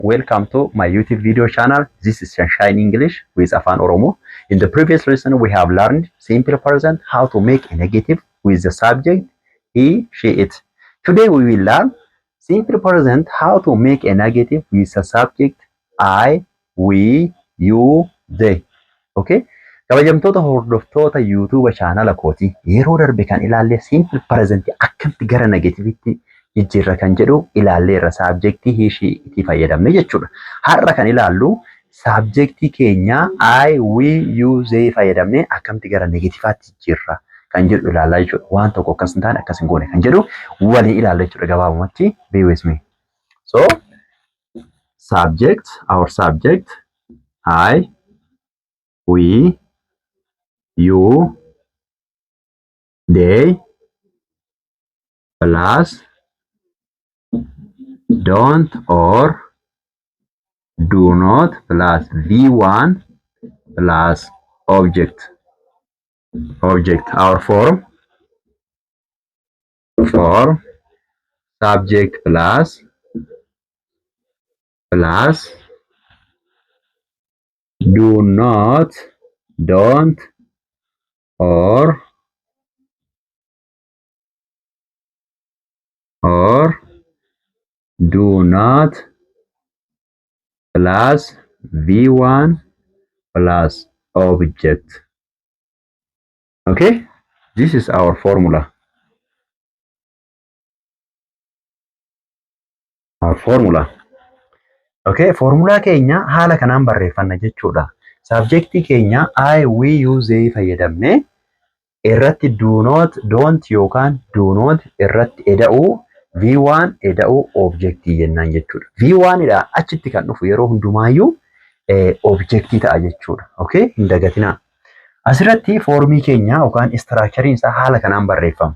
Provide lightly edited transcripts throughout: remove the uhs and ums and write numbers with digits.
welcome to my YouTube video channel. This is Sunshine English with Afan Oromo. In the previous lesson, we have learned simple present, how to make a negative with the subject he, she, it. Today we will learn simple present, how to make a negative with the subject I, we, you, they. Okay? Kabajamtoota hordoftoota YouTube channel kooti yeroo darbe kan ilaalle simple present akkamitti gara negativitti jijjiirra kan jedhu ilaalleerra subjectii he she itti fayyadamne jechuudha. Har'a kan ilaallu subjectii keenya I, we, you, they fayyadamne akkamitti gara negativaatti jijjiirra kan jedhu ilaallaa jechuudha. Waan tokko akkas hin taane akkas hin goone kan jedhu waliin ilaalla jechuudha gabaabumatti. Be with me. So subject, our subject I, we, you, they, plus don't or do not plus V1 plus object. Our form subject plus do not, don't, or do not plus V1 plus object. Okay, this is our formula. Okay, formula keenya haala kanaan barreeffanna jechuudha. Subjectii keenya I, we, you, they fayyadamne irratti do not, don't yookaan do not irratti eda'uu V1 eda'uu objectii jennaan jechuudha. V1 dha achitti kan dhufu yeroo hundumaayyuu objectii ta'a jechuudha. Okay, hin dagatinaa. Asirratti formii keenya yookaan structurein isaa haala kanaan barreeffama.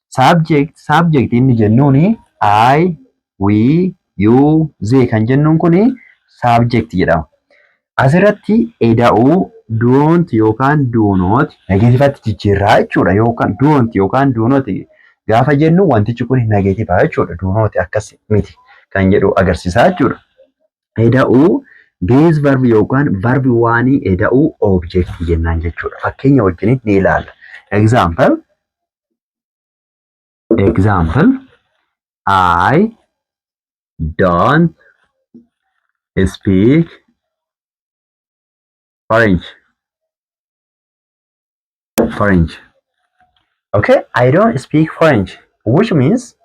Subject inni jennuuni I, we, you, they kan jennuun kuni subject jedhama. Asirratti eda'uu don't yookaan do not negativeatti jijjiirraa jechuudha. Yookaan don't yookaan do not gaafa jennu wantichi kun negative jechuudha. Do not akkas miti kan jedhu agarsiisaa jechuudha. Eda'uu base verb yookaan verb waanii eda'uu object jennaan jechuudha. Fakkeenya wajjin ni ilaalla. Example I don't speak French. Okay, I don't speak French, which means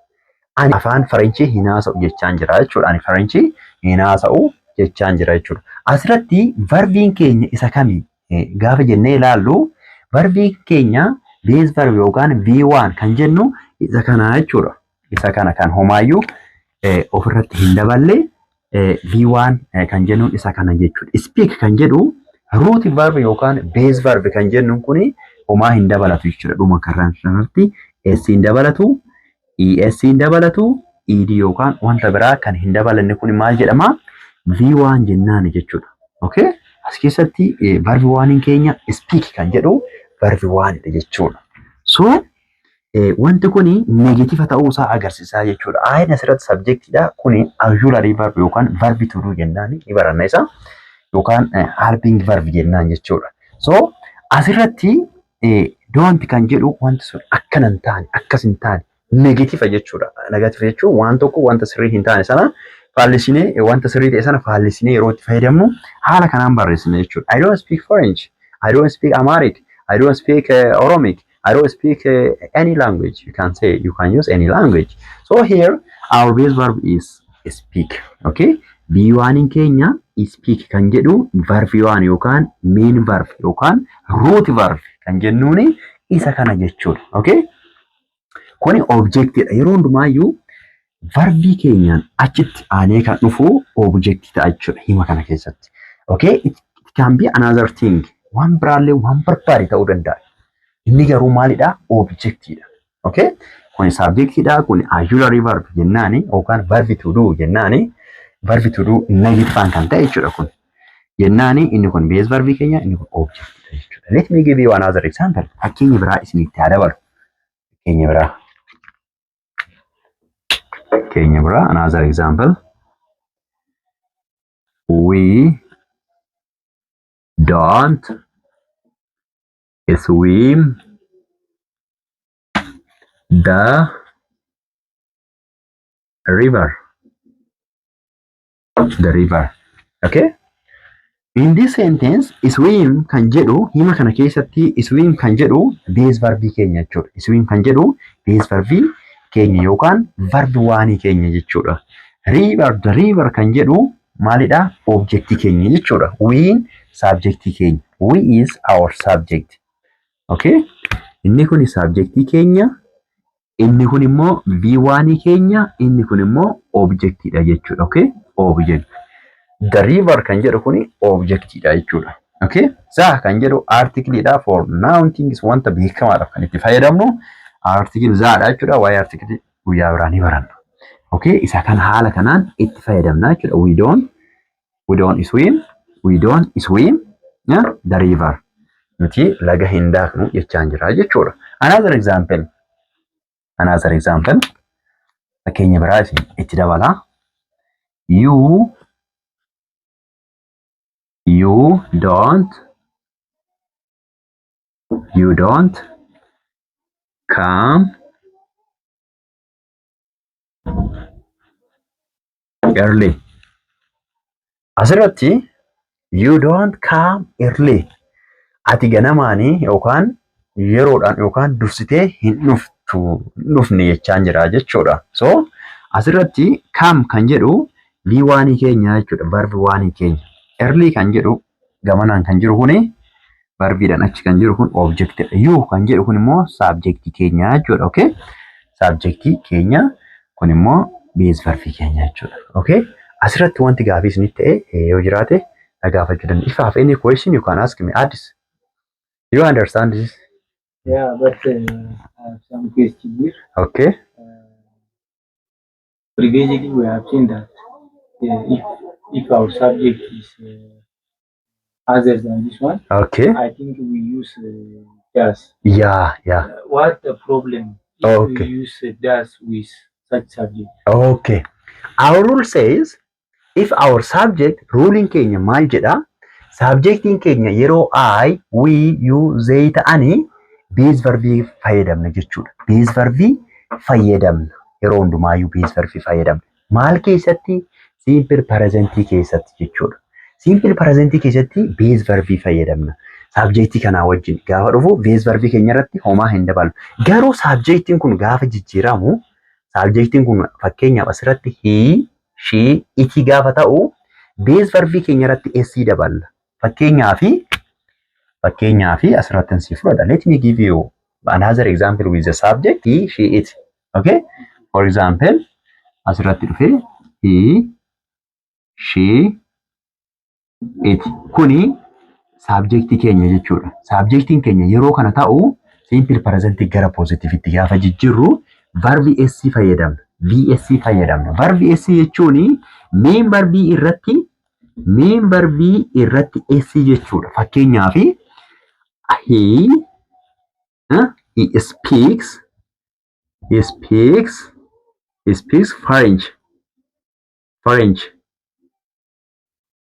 ani afaan French hin haasa'u jechaan jira jechuudha. Ani French hin haasa'u jechaan jira jechuudha. Asirratti verbiin keenya isa kami gaafa jennee ilaallu verbiin keenya base verb yookaan V1 kan jennu isa kana jechuudha. Isa kana kan homaayyuu ofirratti hin daballe V1 kan jennuun isa kana jechuudha. Speak kan jedhu root verb yookaan base verb kan jennuun kuni homaa hin dabalatu jechuudha. Dhuma karraan sanatti S hin dabalatu, ES hin dabalatu, ED yookaan wanta biraa kan hin dabalanne kuni maal jedhama? V1 jennaan jechuudha. Okay? As keessatti verb 1 keenya speak kan jedhu verb 1 jechuudha. So wanti kuni negative ta'uu isaa agarsiisaa jechuudha. Ayin asirratti subjectidha. Kuni auxiliary verb yookaan verb to do jennaan ni baranna isa yookaan helping verb jennaan jechuudha. So asirratti don't kan jedhu wanti sun akkana hin taane, akkas hin taane negative jechuudha. Negative jechuun waan tokko wanta sirrii hin taane sana faallisinee wanta sirrii ta'e sana faallisinee yeroo itti fayyadamnu haala kanaan barreessina jechuudha. I don't speak French. I don't speak Amharic. I don't speak Oromic. I don't speak any language. You can use any language. So here our base verb is speak. Okay? B1 in Kenya speak kan jedhu verb 1 yookaan main verb yookaan root verb kan jennuuni isa kana jechuudha. Okay? Kuni object yeroo hundumaayyuu verbii keenyaan achitti aanee kan dhufu object ta'a jechuudha hima kana keessatti. Okay? It can be another thing. Waan biraallee waan barbaade ta'uu danda'a. Inni garuu maalidha? Objectidha. Okay? Kuni subjectidha. Kuni auxiliary verb jennaani yookaan verb to do jennaani. Verb to do negative kan ta'e jechuudha kun. Jennaani inni kun base verb keenya inni kun objectidha jechuudha. Let me give you another example. Fakkeenya biraa isinitti haa dabalu. Fakkeenya biraa another example. We don't swim the river. The river. Okay? In this sentence, swim kan jedhu hima kana keessatti swim kan jedhu base verbii keenya jechuudha. Swim kan jedhu base verbii keenya yookaan verbi waanii keenya jechuudha. River, the river kan jedhu maalidha? Objectii keenya jechuudha. We subjectii keenya. We is our subject. Okay? Inni kun subjectii keenya. Inni kun immoo V1 keenya. Inni kun immoo objectiidha jechuudha. Okay? Object. The river kan jedhu kuni objectiidha jechuudha. Okay? The kan jedhu articleidha for noun things wanta beekamaadhaaf kan itti fayyadamnu article zaadha jechuudha. Waa'ee article guyyaa biraa ni baranna. Okay? Isa kan haala kanaan itti fayyadamna jechuudha. We don't swim. We don't swim the river. Nuti laga hin daaknu jechaan jira jechuudha. Another example. Fakkeenya biraa itti dabala. You don't come early. Asirratti you don't come early. Ati ganamaanii yookaan yeroodhaan yookaan dursitee hin dhufne jechaan jira jechuudha. So asirratti come kan jedhu V1 keenya jechuudha. Verbi 1 keenya. Early kan jedhu gamanaan kan jiru kuni verbiidhaan achi kan jiru kun objectidha. You kan jedhu kun immoo subjectii keenya jechuudha. Okay? Subjectii keenya kun immoo base verbii keenya jechuudha. Okay? Asirratti wanti gaafii isinitti ta'e yoo jiraate na gaafachuu dandeessu. If I have any question you can ask me. Addis. You understand this? Yeah, but I have some question here. Okay. Previously we have seen that if our subject is other than this one, Okay. I think we use does. Yeah. What the problem if we use does with such subject? Okay. Our rule says if our subject ruling keenya maal jedha? Subjectiin keenya yeroo I, we, you, they ta'anii base verbii fayyadamna jechuudha. Base verbii fayyadamna. Yeroo hundumaayyuu base verbii fayyadamna. Maal keessatti? Simple presentii keessatti jechuudha. Simple presentii keessatti base verbii fayyadamna. Subjectii kanaa wajjin gaafa dhufu base verbii keenya irratti homaa hin dabalu. Garuu subjectiin kun gaafa jijjiiramu, subjectiin kun fakkeenyaaf asirratti he, she, it gaafa ta'u base verbii keenya irratti s daballa. Fakkeenyaaf asirratti si fudhadha. Let me give you another example with the subject he, she, it. Okay? For example, asirratti dhufe he, she, it. Kuni subjectii keenya jechuudha. Subjectiin keenya yeroo kana ta'u simple present gara positivetti gaafa jijjiirru verbi s fayyadamna. VS fayyadamna. Verbi s jechuun main verbii irratti s jechuudha. Fakkeenyaaf he speaks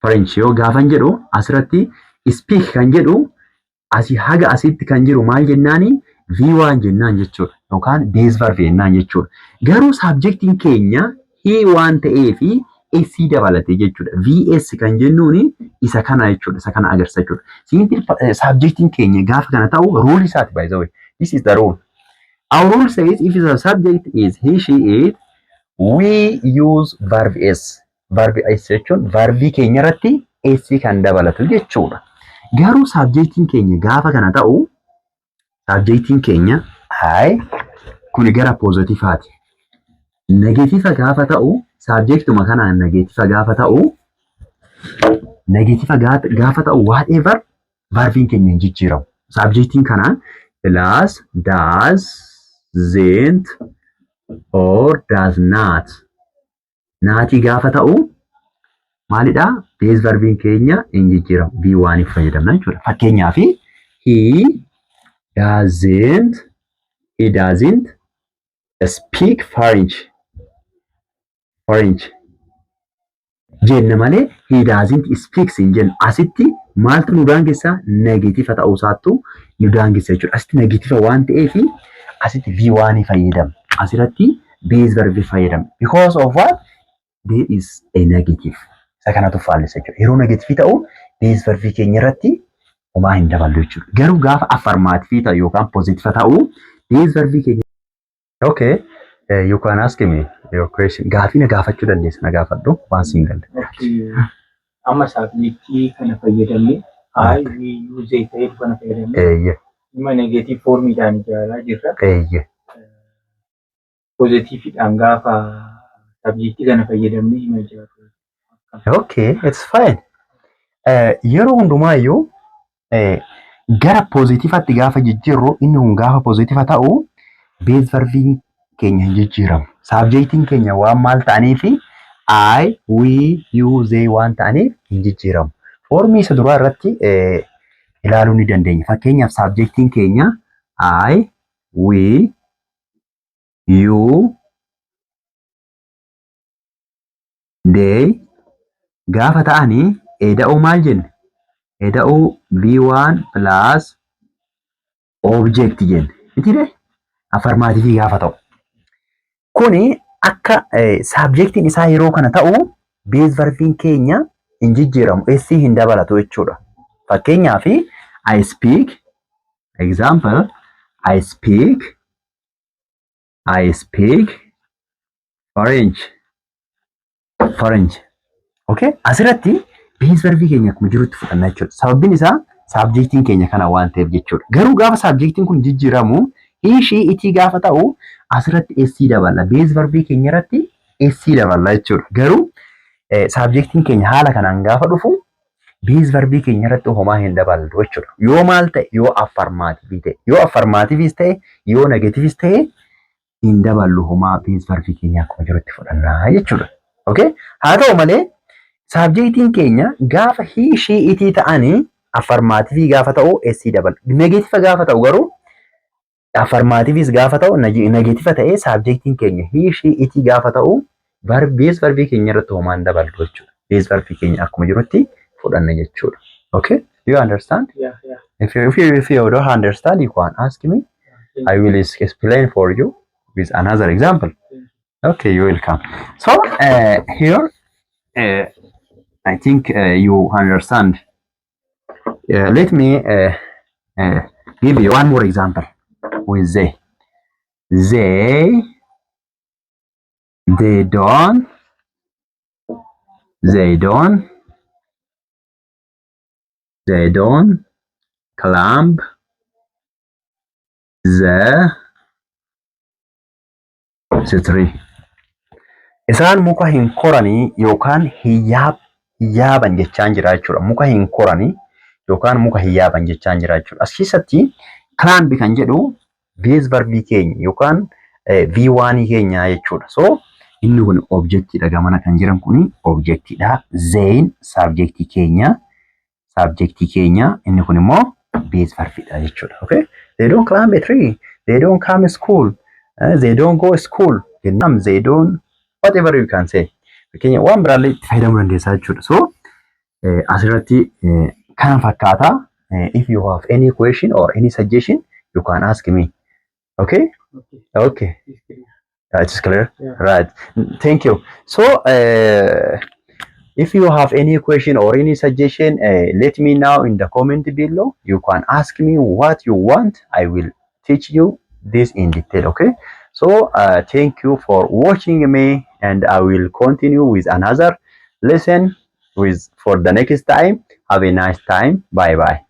French yoo gaafan jedhu asirratti speak kan jedhu asii haga asitti kan jiru maal jennaani V1 jennaan jechuudha. Yookaan base verb jennaan jechuudha. Garuu subjectiin keenya he waan ta'eefi s dabalate jechuudha. VS kan jennuuni isa kana jechuudha. Isa kana agarsiisa jechuudha. Simple subjectiin keenya gaafa kana ta'u rule isaati by the way. This is the rule. Our rule says if the subject is he, she, it, we use verb s. Verb s jechuun verbii keenya irratti s kan dabalatu jechuudha. Garuu subjectiin keenya gaafa kana ta'u subjectiin keenya I kun gara positifaati. Negatiiva gaafa ta'u subjectuma kanaan negatiiva gaafa ta'u whatever verbiin keenya hin jijjiiramu. Subjectiin kanaan plus doesn't or does not naatii gaafa ta'u maalidha? Base verbiin keenya hin jijjiiramu. V1 fayyadamna jechuudha. Fakkeenyaaf he doesn't speak French. jenna malee he doesn't speak hin jennu. Asitti maaltu nu daangessa? Negatiiva ta'uu isaattu nu daangessa jechuudha. Asitti negatiiva waan ta'eef asitti V1 fayyadamna. Asirratti base verb fayyadamna. Because of what? There is a negative. Isa kanatu faallisa jechuudha. Yeroo negatiivii ta'u base verb keenya irratti homaa hin daballu jechuudha. Garuu gaafa affirmative ta'u yookaan positive ta'u base verb keenya. Okay, you can ask me your question. Gaafii na gaafachuu dandeessa, na gaafadhu waan siin galle. Okay. Amma subjectii kana fayyadamne I will use it ta'ee kana fayyadamne. Ima negative formiidhaan ijaaraa jirra. Positiividhaan gaafa subjectii kana fayyadamne ima ijaaru. Okay, it's fine. Yeroo hundumaayyuu gara positiivatti gaafa jijjiirru inni kun gaafa positiiva ta'u base verbiin keenya hin jijjiiramu. Subjectiin keenya waan maal ta'aniif I, we, you, they waan ta'aniif hin jijjiiramu. Formii isa duraa irratti ilaaluu ni dandeenya. Fakkeenyaaf subjectiin keenya I, we, you, they gaafa ta'anii eda'uu maal jenne? Eda'uu V1 plus object jenne. Mitiire? Affirmative gaafa ta'u. Kuni akka subjectiin isaa yeroo kana ta'u base verbiin keenya hin jijjiiramu. S hin dabalatu jechuudha. Fakkeenyaaf I speak, example, I speak French. Okay? Asirratti base verbii keenya akkuma jirutti fudhanna jechuudha. Sababbiin isaa subjectiin keenya kana waan ta'eef jechuudha. Garuu gaafa subjectiin kun jijjiiramu he, she, it gaafa ta'u asirratti SC daballa. Base verbii keenya irratti SC daballa jechuudha. Garuu subjectiin keenya haala kanaan gaafa dhufu base verbii keenya irratti homaa hin daballu jechuudha. Yoo maal ta'e? Yoo affirmative ta'e. Yoo affirmativeis ta'e, yoo negativeis ta'e hin daballu homaa base verbii keenya akkuma jirutti fudhanna jechuudha. Okay? Haa ta'u malee subjectiin keenya gaafa he, she, it ta'anii affirmative gaafa ta'u SC dabala. Negative gaafa ta'u garuu affirmativeis gaafa ta'u negative ta'ee subjectiin keenya he, she, it gaafa ta'u base verbii keenya irratti homaa hin daballu jechuudha. Base verbii keenya akkuma jirutti fudhanna jechuudha. Okay? Do you understand? Yeah. If you don't understand, you can ask me. I will explain for you with another example. Okay, you will come. So here, I think you understand. Let me give you one more example with they. They don't climb the tree. Isaan muka hin koranii yookaan hin yaaban jechaan jira jechuudha. Muka hin koranii yookaan muka hin yaaban jechaan jira jechuudha. As keessatti climb kan jedhu base verbii keenya yookaan V1 keenya jechuudha. So inni kun objectidha. Gamana kan jiran kuni objectidha. Zayn subjectii keenya. Inni kun immoo base verbidha jechuudha. Okay? They don't climb a tree. They don't come to school. They don't go to school. They don't whatever you can say. Fakkeenya waan biraallee itti fayyadamuu dandeessaa jechuudha. So asirratti kana fakkaata. If you have any question or any suggestion, you can ask me. Okay? Okay. It's clear? Yeah. Right. Thank you. So if you have any question or any suggestion, let me know in the comment below. You can ask me what you want. I will teach you this in detail. Okay? So thank you for watching me, and I will continue with another lesson for the next time. Have a nice time. Bye bye.